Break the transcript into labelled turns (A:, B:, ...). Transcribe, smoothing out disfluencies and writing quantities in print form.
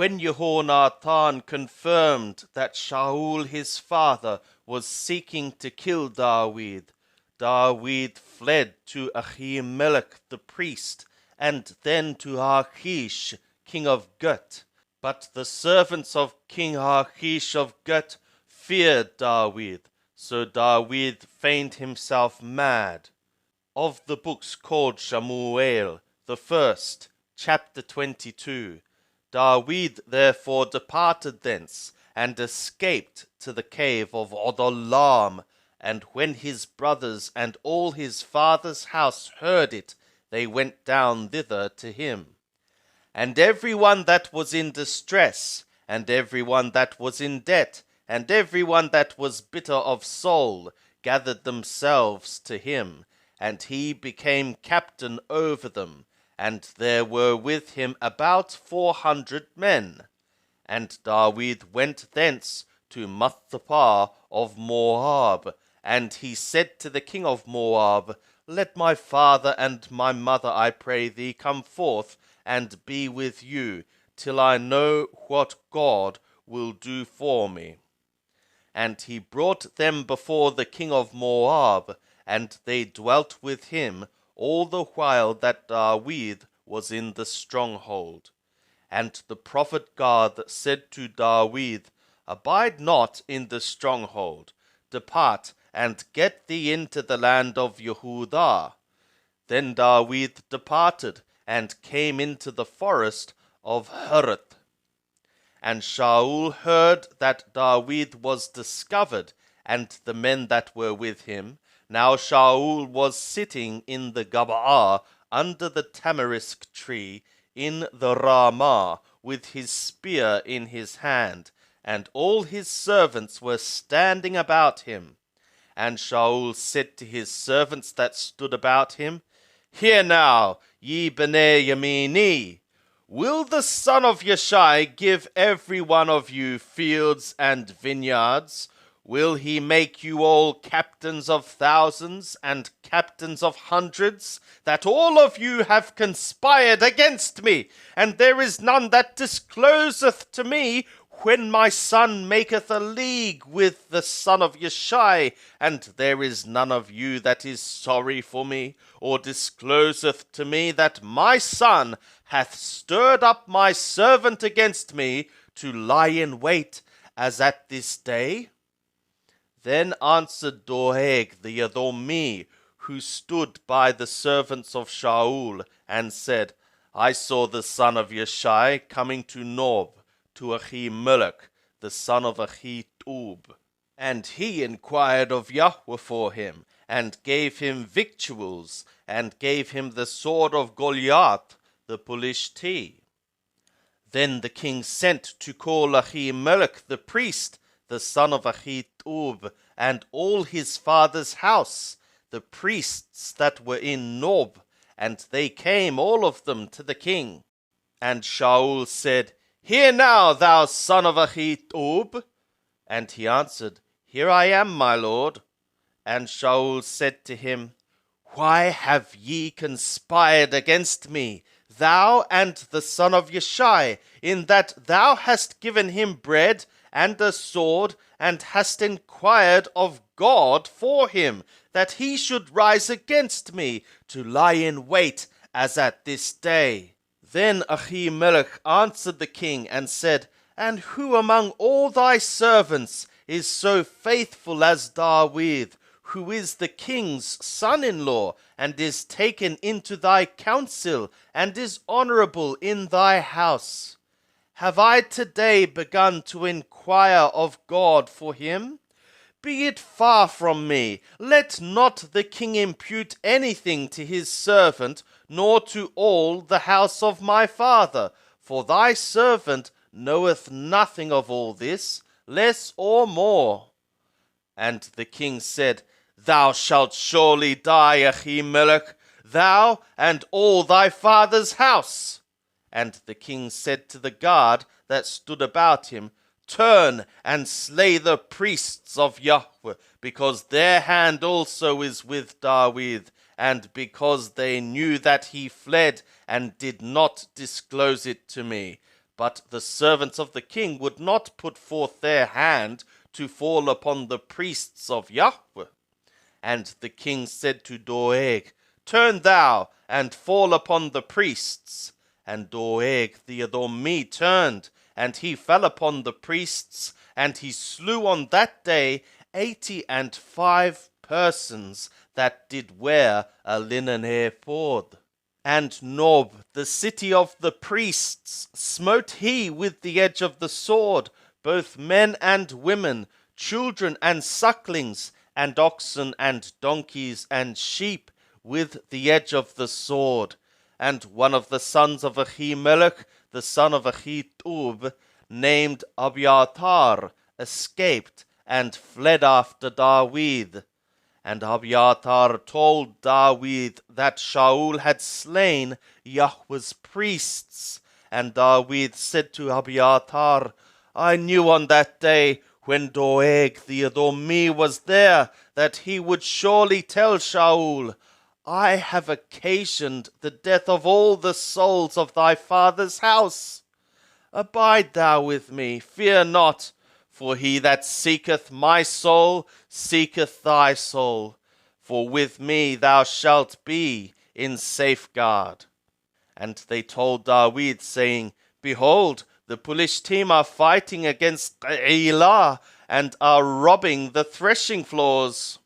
A: when Jehonathan confirmed that Shaul his father was seeking to kill David, David fled to Ahimelech the priest, and then to Achish, king of Gath. But the servants of King Achish of Gath feared David, so David feigned himself mad. Of the books called Shamuel, the first, chapter 22. David therefore departed thence, and escaped to the cave of Adullam. And when his brothers and all his father's house heard it, they went down thither to him. And every one that was in distress, and every one that was in debt, and every one that was bitter of soul, gathered themselves to him, and he became captain over them. And there were with him about 400 men. And David went thence to Mizpah of Moab, and he said to the king of Moab, Let my father and my mother, I pray thee, come forth and be with you, till I know what God will do for me. And he brought them before the king of Moab, and they dwelt with him all the while that David was in the stronghold. And the prophet Garth said to David, Abide not in the stronghold, depart and get thee into the land of Yehudah. Then David departed, and came into the forest of Hereth. And Shaul heard that David was discovered, and the men that were with him. Now Shaul was sitting in the Gabaa under the tamarisk tree in the Ramah, with his spear in his hand, and all his servants were standing about him. And Shaul said to his servants that stood about him, Hear now, ye Bnei Yamini, will the son of Yeshai give every one of you fields and vineyards? Will he make you all captains of thousands and captains of hundreds, that all of you have conspired against me? And there is none that discloseth to me when my son maketh a league with the son of Yeshai, and there is none of you that is sorry for me, or discloseth to me that my son hath stirred up my servant against me to lie in wait, as at this day? Then answered Doeg the Edomi, who stood by the servants of Shaul, and said, I saw the son of Yeshai coming to Nob, to Ahimelech, the son of Ahitub. And he inquired of Yahweh for him, and gave him victuals, and gave him the sword of Goliath, the Pelishti. Then the king sent to call Ahimelech the priest, the son of Ahitub, and all his father's house, the priests that were in Nob, and they came all of them to the king. And Shaul said, Hear now, thou son of Ahitub. And he answered, Here I am, my lord. And Shaul said to him, Why have ye conspired against me, thou and the son of Yeshai, in that thou hast given him bread and a sword, and hast inquired of God for him, that he should rise against me, to lie in wait, as at this day? Then Ahimelech answered the king, and said, And who among all thy servants is so faithful as David, who is the king's son-in-law, and is taken into thy counsel, and is honorable in thy house? Have I today begun to inquire of God for him? Be it far from me. Let not the king impute anything to his servant, nor to all the house of my father. For thy servant knoweth nothing of all this, less or more. And the king said, Thou shalt surely die, Ahimelech, thou and all thy father's house. And the king said to the guard that stood about him, Turn and slay the priests of Yahweh, because their hand also is with David, and because they knew that he fled and did not disclose it to me. But the servants of the king would not put forth their hand to fall upon the priests of Yahweh. And the king said to Doeg, Turn thou, and fall upon the priests. And Doeg the Edomi turned, and he fell upon the priests, and he slew on that day 85 persons that did wear a linen ephod. And Nob, the city of the priests, smote he with the edge of the sword, both men and women, children and sucklings, and oxen and donkeys and sheep, with the edge of the sword. And one of the sons of Ahimelech, the son of Ahitub, named Abiathar, escaped and fled after David. And Abiathar told David that Shaul had slain Yahweh's priests. And David said to Abiathar, I knew on that day, when Doeg the Edomi was there, that he would surely tell Shaul, I have occasioned the death of all the souls of thy father's house. Abide thou with me, fear not, for he that seeketh my soul seeketh thy soul, for with me thou shalt be in safeguard. And they told David, saying, Behold, the Philistines are fighting against Keilah, and are robbing the threshing floors.